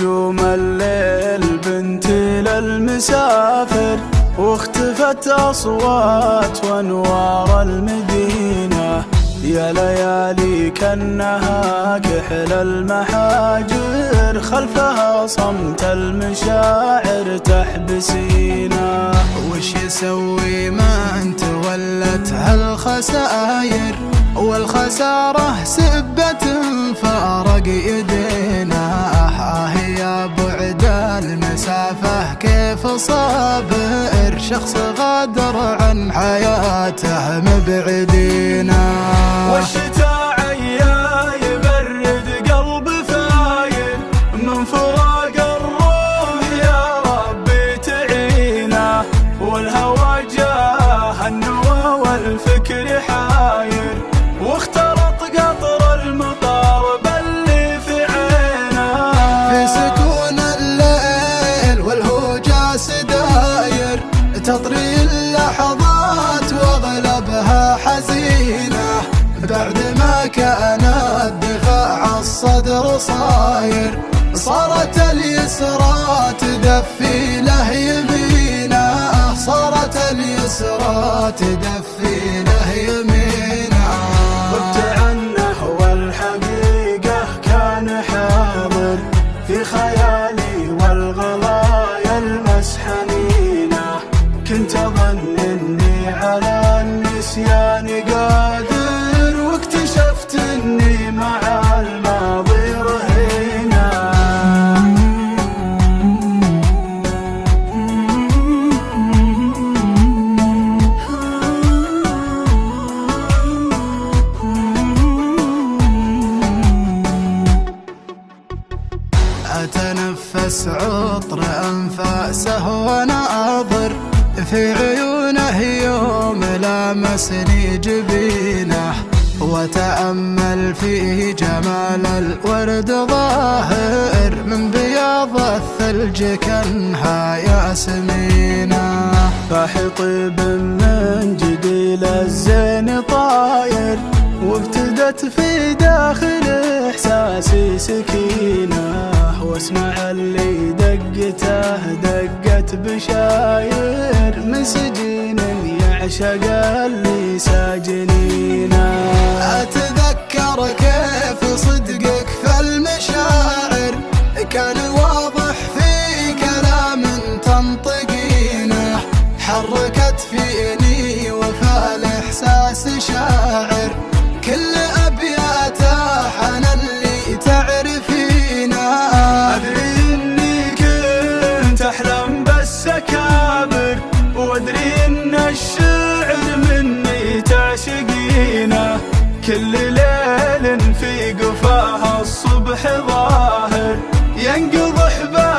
نجوم الليل بنت للمسافر، واختفت أصوات وأنوار المدينة. يا ليالي كأنها كحل المحاجر، خلفها صمت المشاعر تحبسينا. وش يسوي ما انت ولت هالخساير، والخسارة سبت فارق يدينا. يا بعد المسافة كيف صابر، شخص غادر عن حياته مبعدينا. والشتاء عيا يبرد قلب فاير، من فراق الروح يا ربي تعينا. والهوى جاه النوى والفكر حاير، واختلط قطر المطار باللي في عينا. في سكون الليل والهوجة سداير، تطري اللحظات واغلبها حزينة. بعد ما كان الدفاع الصدر صاير، صارت اليسرى تدفي له يمينه. صارت اليسرى تدفي له يمينه. غبت عنه والحقيقة كان حاضر في خيالي، والغلايا المسحنينة. كنت أظن إني على النسيان قادر، واكتشفت إني مع الماضي رهينة. أتنفس عطر أنفاسه وناظر في عيونه يوم لامسني جبينه. وتأمل في جمال الورد ظاهر، من بياض الثلج كانها ياسمينه. فاح طيب من جديل الزين طاير، وابتدت في داخل إحساسي سكينة. واسمع اللي دقته دقت بشاير، من سجين يعشق اللي ساجنينه. أتذكر كيف صدقك في المشاعر، كان واضح في كلام تنطقينه. حركت فيني وفى الإحساس شاعر، كل أبياته حنان اللي تعرفينه. أدري إني كنت أحلم بالسكابر، وأدري إن الشعر مني تعشقينه. كل ليل في قفاها الصبح ظاهر، ينقض حبال